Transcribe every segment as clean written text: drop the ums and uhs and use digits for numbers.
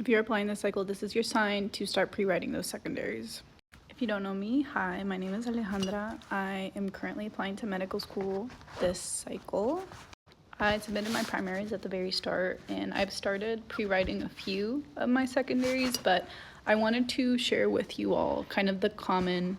If you're applying this cycle, this is your sign to start pre-writing those secondaries. If you don't know me, hi, my name is Alejandra. I am currently applying to medical school this cycle. I submitted my primaries at the very start, and I've started pre-writing a few of my secondaries, but I wanted to share with you all kind of the common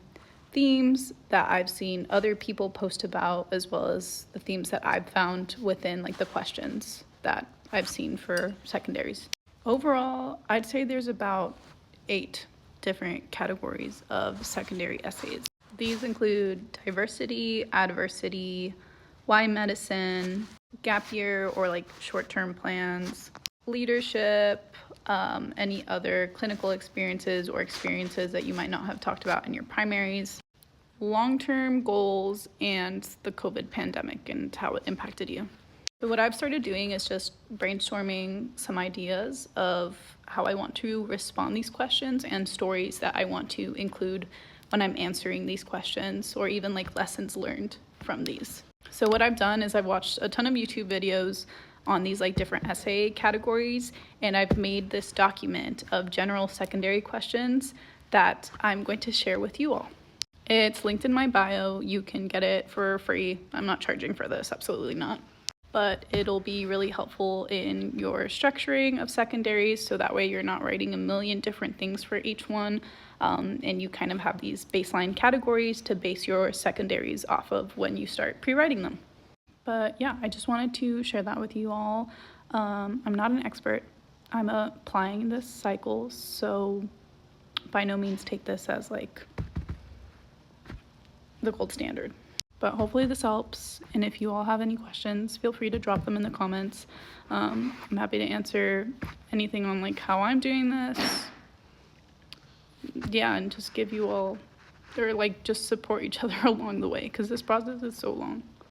themes that I've seen other people post about, as well as the themes that I've found within like the questions that I've seen for secondaries. Overall, I'd say there's about 8 different categories of secondary essays. These include diversity, adversity, why medicine, gap year or like short-term plans, leadership, any other clinical experiences or experiences that you might not have talked about in your primaries, long-term goals, and the COVID pandemic and how it impacted you. So what I've started doing is just brainstorming some ideas of how I want to respond these questions and stories that I want to include when I'm answering these questions, or even like lessons learned from these. So what I've done is I've watched a ton of YouTube videos on these like different essay categories, and I've made this document of general secondary questions that I'm going to share with you all. It's linked in my bio. You can get it for free. I'm not charging for this, absolutely not. But it'll be really helpful in your structuring of secondaries, so that way you're not writing a million different things for each one, and you kind of have these baseline categories to base your secondaries off of when you start pre-writing them. But yeah, I just wanted to share that with you all. I'm not an expert. I'm applying this cycle, so by no means take this as like the gold standard. But hopefully this helps, and if you all have any questions, feel free to drop them in the comments. I'm happy to answer anything on like how I'm doing this. Yeah, and just give you all, or like just support each other along the way, because this process is so long.